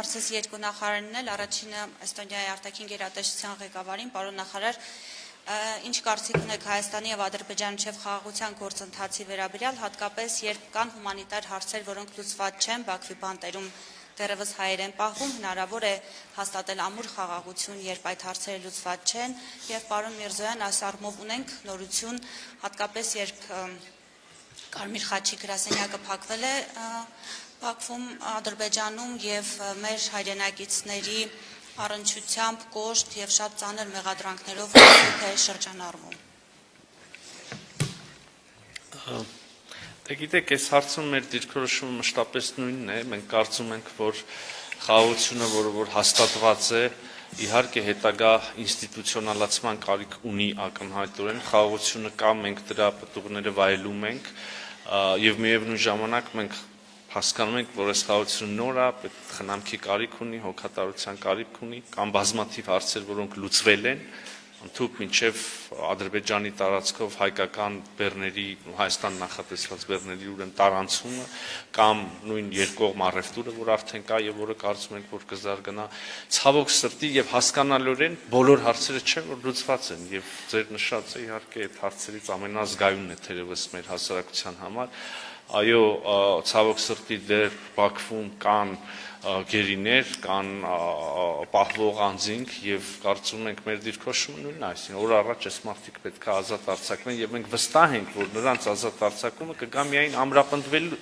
Հարցս երկու նախարարին էլ, առաջինը Էստոնիայի արտաքին գերատեսչության ղեկավարին, պարոն նախարար, ինչ կարծիք ունեք Հայաստանի եւ Ադրբեջանի միջև խաղաղության գործընթացի վերաբերյալ, հատկապես երբ կան հումանիտար հարցեր, որոնք լուծված չեն, Բաքվի բանտերում դեռևս հայեր են պահվում, հնարավոր է հաստատել ամուր խաղաղություն, երբ այդ հարցերը լուծված չեն, եւ պարոն Միրզոյան, այս առումով ունենք նորություն, հատկապես երբ Կարմիր խաչի գրասենյակը փակվել է Բաքվում, Ադրբեջանում եւ մեր հայրենակիցների առնչությամբ կոշտ եւ շատ ծանր մեղադրանքներով է շրջանառվում։ Դե գիտեք, այս հարցում մեր դիրքորոշումը մշտապես նույնն է, մենք կարծում ենք, որ խաղաղությունը, որ հաստատված է, իհարկե հետագա ինստիտուցիոնալացման կարիք ունի ակնհայտորեն, խաղաղությունը կա, մենք դրա պտուղները վայելում ենք եւ միևնույն ժամանակ մենք հասկանում ենք, որ այս խաղաղությունը նոր է, խնամքի կարիք ունի, հոգատարության կարիք ունի, կամ բազմաթիվ հարցեր, որոնք լուծվել են, ընդհանուր մինչև Ադրբեջանի տարածքով հայկական բեռների, Հայաստան նախատեսված բեռների ուրեմն տարանցումը, կամ նույն երկկողմ առևտուրը, որ արդեն կա եւ որը կարծում ենք, որ կզարգանա, ցավոք սրտի եւ հասկանալիորեն բոլոր հարցերը չէ, որ լուծված են եւ ձեր նշածը իհարկե այդ հարցերից ամենազգայունն է թերևս մեր հասարակության համար։ Այո, ցավոք սրտի դեռ Բաքվում կան գերիներ, կան պահվող անձինք եւ կարծում ենք մեր դիրքորոշումը նույնն է, այսինքն օր առաջ այս մարդիկ պետք է ազատ արձակվեն եւ մենք վստահ ենք, որ նրանց ազատ արձակումը կգա միայն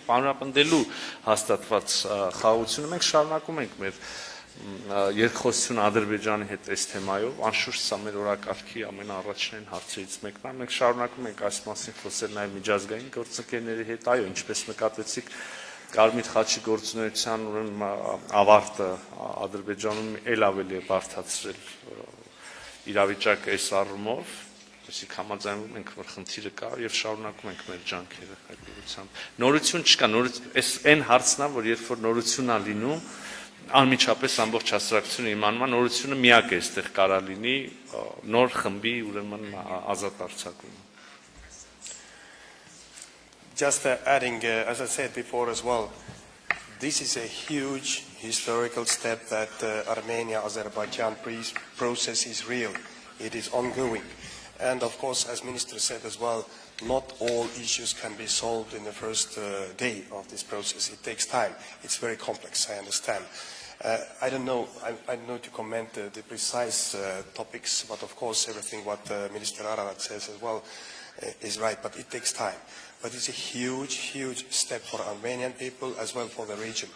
ամրապնդելու հաստատված խաղաղությունը։ Մենք շարունակում ենք մեր երկխոսությունը Ադրբեջանի հետ այս թեմայով, անշուշտ սա մեր օրակարգի ամենաառաջնային հարցերից մեկն է, մենք շարունակում ենք այս մասին խոսել նաև միջազգային գործընկերների հետ, այո, ինչպես նկատեցիք, Կարմիր խաչի գործունեության ուրեմն ավարտը Ադրբեջանում ել ավելի է բարդացրել իրավիճակը այս առումով, այսինքն համաձայնվում ենք, որ խնդիրը կա եւ շարունակում ենք մեր ջանքերը այդ ուղղությամբ։ Նորություն չկա, այս այն հարցն է, որ երբ որ նորություն է լինում, անմիջապես ամբողջ հասարակությունը իմանում է, նորությունը միակ է այստեղ կարա լինի նոր խմբի ուրեմն ազատ արձակումը։ Just adding, as I said before as well, this is a huge historical step that Armenia-Azerbaijan peace process is real. It is ongoing. And of course, as Minister said as well, not all issues can be solved in the first day of this process. It takes time. It's very complex, I understand. I don't know to comment the precise topics, but of course everything what Minister Ararat says as well is right, but it takes time. But it's a huge, huge step for Armenian people as well for the region,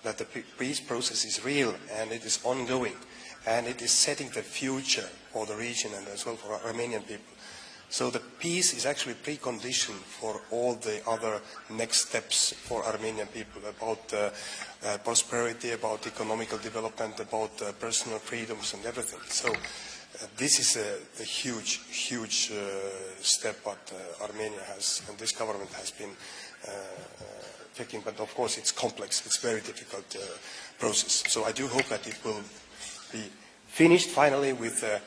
that the peace process is real and it is ongoing, and it is setting the future for the region and as well for Armenian people. So the peace is actually a precondition for all the other next steps for Armenian people about prosperity, about economical development, about personal freedoms and everything. So this is a huge, huge step what Armenia has and this government has been taking. But of course it's complex, it's a very difficult process. So I do hope that it will be finished finally with a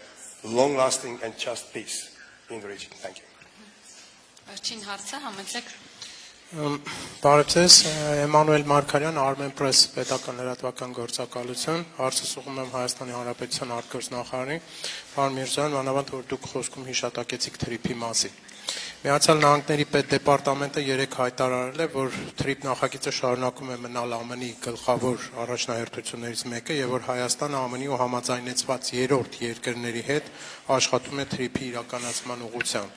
long-lasting and just peace in the region. Thank you. Վերջին հարցը համեցեք։ Բարև ձեզ, Էմանուել Մարգարյան, Armen Press պետական լրատվական գործակալություն, հարցս ուղղում եմ Հայաստանի Հանրապետության արտգործնախարարին, պարոն Միրզոյան, մանավանդ որ դուք խոսքում հիշատակեցիք թրիփի մասին։ Միացյալ Նահանգների պետդեպարտամենտը երեկ հայտարարել է, որ թրիփ նախագիծը շարունակում է մնալ ԱՄՆ-ի գլխավոր առաջնահերթություններից մեկը եւ որ Հայաստանը ԱՄՆ-ի ու համաձայնեցված երրորդ երկրների հետ աշխատում է թրիփի իրականացման ուղղությամբ։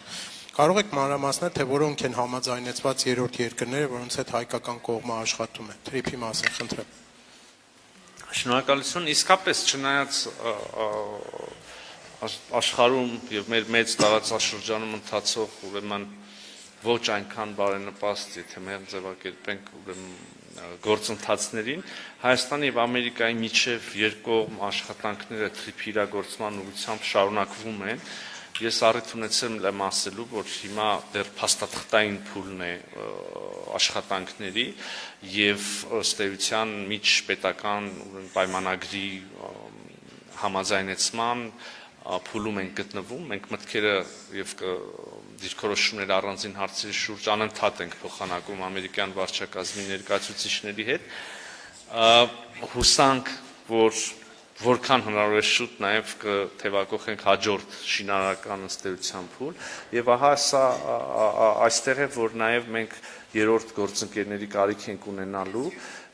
Կարող եք մանրամասնել, թե որոնք են համաձայնեցված երրորդ երկրները, որոնց հետ հայկական կողմը աշխատում է։ Թրիփի մասին խնդրեմ։ Շնորհակալություն, իսկապես չնայած աշխարհում եւ մեր մեծ տարածաշրջանում ընթացող ուրեմն ոչ այնքան բարենպաստ, եթե մենք ձևակերպենք ուրեմն գործընթացներին, Հայաստանի եւ Ամերիկայի միջև երկկողմ աշխատանքները թրիփի իրագործման ուղղությամբ շարունակվում են։ Ես առիթ ունեցել եմ ասելու, որ հիմա դեռ փաստաթղթային փուլն է աշխատանքների եւ ըստ էության միջպետական պայմանագրի համաձայնեցման փուլում են գտնվում, մենք մտքերը եւ դիրքորոշումներ առանձին հարցերի շուրջ անընդհատ ենք փոխանակում ամերիկյան վարչակազմի ներկայացուցիչների հետ։ Հուսանք, որ որքան հնարավոր է շուտ նաև կթևակողենք հաջորդ շինարարական ըստեյության փուլ եւ ահա սա այստեղ է որ նաև մենք երրորդ գործընկերների կարիք ենք ունենալու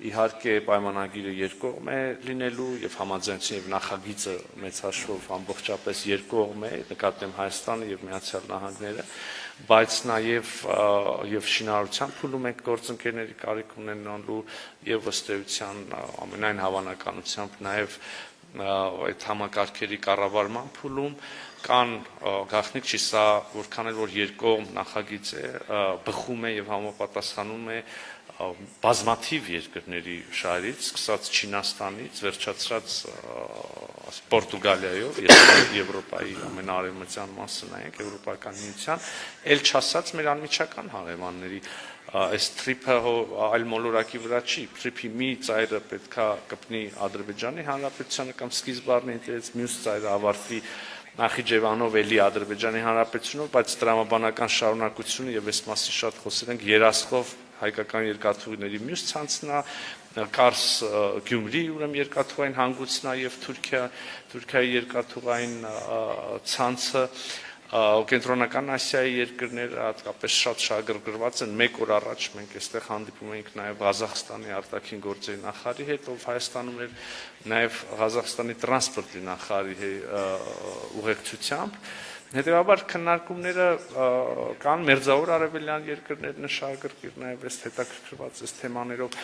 իհարկե պայմանագիրը երկկողմ է լինելու եւ համաձայնություն եւ նախագիծը մեծ հաշվով ամբողջապես երկկողմ է նկատեմ Հայաստանը եւ Միացյալ Նահանգները բայց նաև շինարարության փուլում ենք գործընկերների կարիք ունենալու եւ ըստ էության ամենայն հավանականությամբ նաև այդ համակարգերի կառավարման փուլում կան գաղտնիք չի սա որքան էլ որ երկկողմ նախագիծ է բխում է եւ համապատասխանում է բազմաթիվ երկրների շահերից, սկսած Չինաստանից, վերջացրած Պորտուգալիայով, Եվրոպայի ամենաարևմտյան մասը նայենք, Եվրոպական միության, ել չասած մեր անմիջական հարևանների այս թրիփը այլ մոլորակի վրա չի, թրիփի մի ծայրը պետքա կպնի Ադրբեջանի Հանրապետությանը կամ սկիզբ առնի դից, մյուս ծայրը ավարտվի Նախիջևանով էլի Ադրբեջանի Հանրապետությունով, բայց տրամաբանական շարունակությունը եւ այս մասին շատ խոսել ենք երասխով հայկական երկաթուղիների մյուս ցանցնա Կարս Գյումրի ուրեմն երկաթուղային հանգույցնա եւ Թուրքիայի երկաթուղային ցանցը կենտրոնական Ասիայի երկրները հատկապես շատ շահագրգռված են մեկ օր առաջ մենք այստեղ հանդիպում ենք նաեւ Ղազախստանի արտաքին գործերի նախարարի հետ ով Հայաստանում էր նաեւ Ղազախստանի տրանսպորտի նախարարի ուղեկցությամբ Հետևաբար քննարկումները կան մերձավոր արևելյան երկրներն շահագրգիռ նաև այս հետաքրքրված այս թեմաներով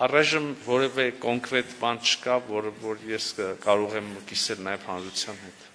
առայժմ որևէ կոնկրետ բան չկա որ ես կարող եմ կիսել նաև հանրության հետ